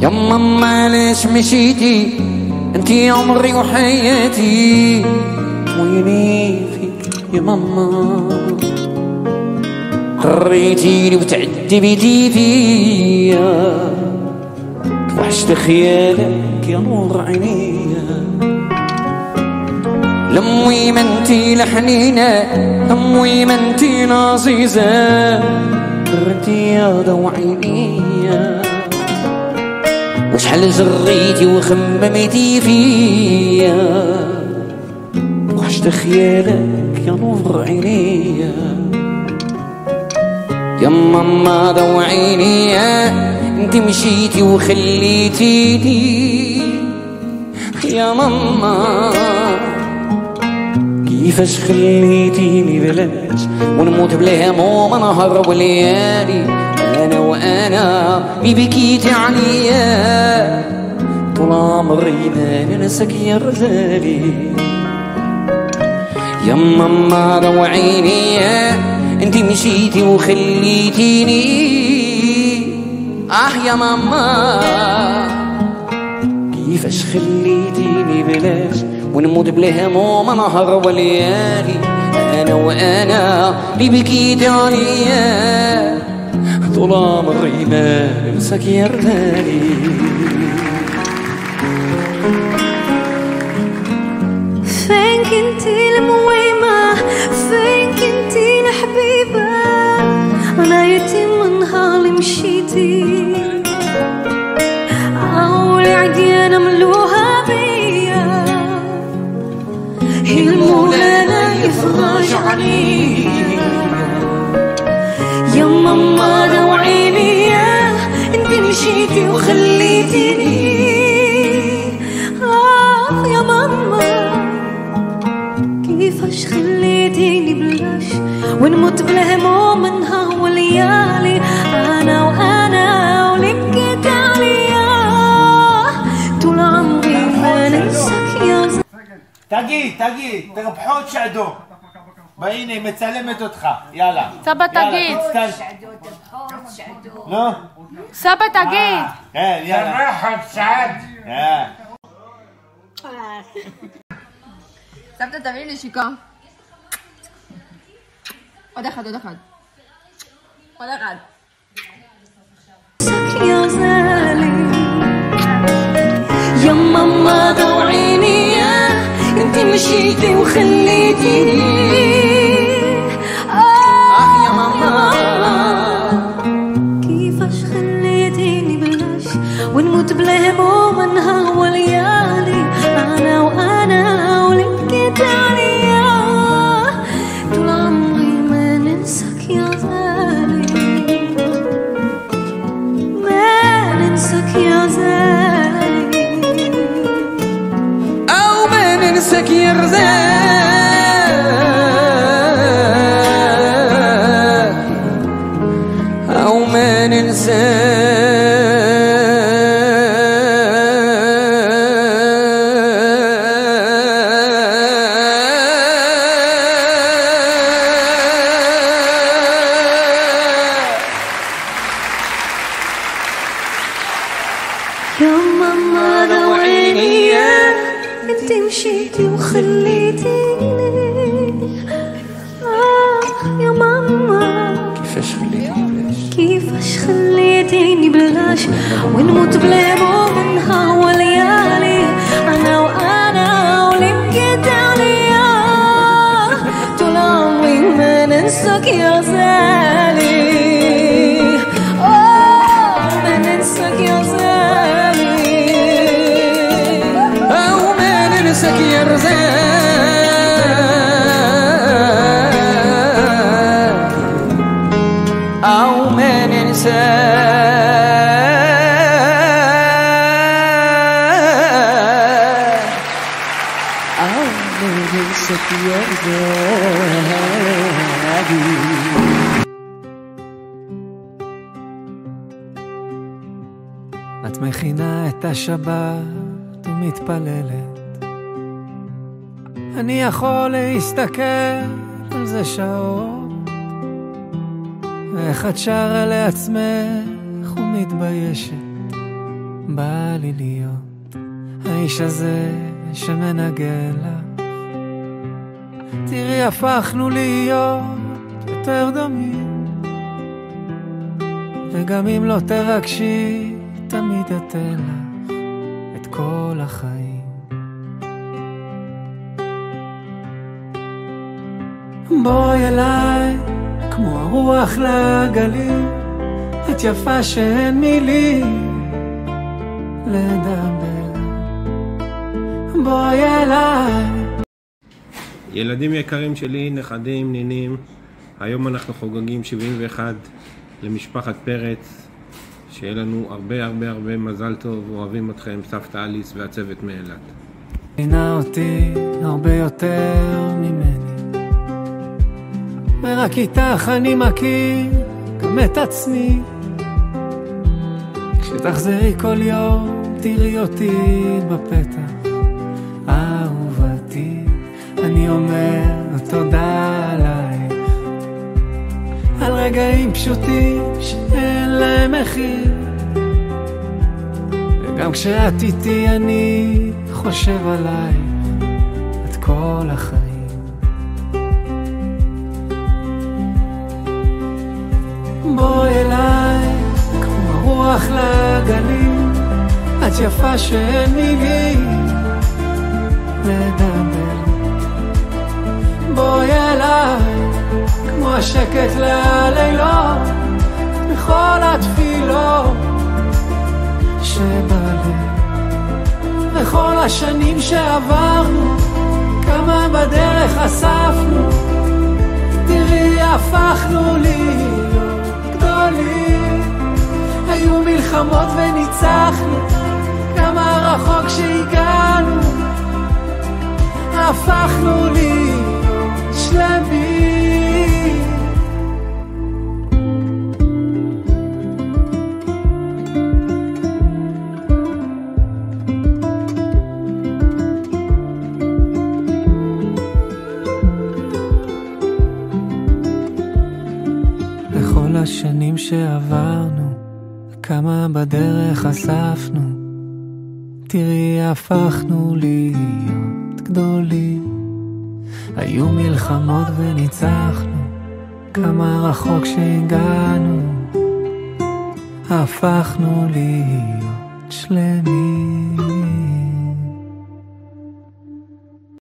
يما معليش مشيتي انتي عمري وحياتي، ويني فيك يا ماما قريتيني وتعذبتي فيا، توحشت خيالك يا نور عينيا. لموي ما انتي لحنينة، لموي ما انتي ناصيزة، قرتي يا ضو عينيا. وشحال جريتي وخممتي فيا، وحشت خيالك يا نور عينيا. يا ماما ضو عينيا انتي مشيتي وخليتيني، يا ماما كيفاش خليتيني بلاش ونموت بلا هموم نهار وليالي. انا بكيتي عليا طول عمري ما ننساك يا غزالي. يا ماما ضو عينيا انتي مشيتي وخليتيني، يا ماما كيفاش خليتيني بلاش ونموت بلا هموم نهار وليالي. انا اللي بكيتي عليا طول عمري ما ننساك يا غالي. فين كنتي المويمة، فين كنتي الحبيبة، انا يتيم من نهار اللي مشيتي. عولي عديانة ملوها بيا، المولانا يفرج عليا. يا ماما ضو عينيا انتي مشيتي وخليتيني، يا ماما كيفاش خليتيني بلاش ونموت بلا هموم نهار وليالي. انا واللي بكيت عليا طول عمري ما ننساك يا زلمة. תגיד, תרבחו תשעדו. והנה, היא מצלמת אותך, יאללה. סבא תגיד. נו? סבא תגיד. כן, יאללה. תרבחו תשעד. סבתא תביא לי נשיקה. עוד אחד. يا زالي يا ماما ضو عينيا انتي مشيتي وخليتيني، يا ماما كيفاش خليتيني بلاش ونموت بلا هموم نهار وليالي. انا واللي بكيت عليا طول عمري ما ننساك يا زالي، يا زالي أو ما ننساك يا غزال، أو ما ننساك. يا ماما ضو عينيا انتي مشيتي وخليتيني، يا ماما كيفاش خليتيني بلاش ونموت بلا هموم نهار وليالي. انا واللي بكيت عليا طول عمري ما ننساك يا زالي، ما ننساك يا زالي، ننساك يا رزاق، أو ما ننساك، أو ما ننساك يا رزاق. את מכינה את השבת ומתפללת, אני יכול להסתכל על זה שעות, ואיך את שרה לעצמך ומתביישת, בא לי להיות האיש הזה שמנגן לך. תראי, הפכנו להיות יותר דומים, וגם אם לא תרגשי, תמיד אתן לך את כל החיים. בואי אליי כמו הרוח לגלים, את יפה שאין מילים לדבר. בואי אליי. ילדים יקרים שלי, נכדים, נינים, היום אנחנו חוגגים 71 למשפחת פרץ. שיהיה לנו הרבה הרבה הרבה מזל טוב, אוהבים אתכם, סבתא אליס והצוות מאילת. הנה אותי הרבה יותר ממני, ורק איתך אני מכיר גם את עצמי. כשתחזרי כל יום תראי אותי בפתח, אהובתי, אני אומר תודה עלייך, על רגעים פשוטים שאין להם מחיר. וגם כשאת איתי אני חושב עלייך את כל החיים. בואי אליי כמו הרוח לגלים, את יפה שאין מילים לדבר. בואי אליי כמו השקט ללילות, בכל התפילות שבלב, וכל השנים שעברנו, כמה בדרך אספנו. תראי, הפכנו להיות גדולים, היו מלחמות וניצחנו, כמה רחוק שהגענו, הפכנו להיות שלמים. בכל השנים שעברנו, כמה בדרך אספנו, תראי, הפכנו להיות גדולים, היו מלחמות וניצחנו, כמה רחוק שהגענו, הפכנו להיות שלמים.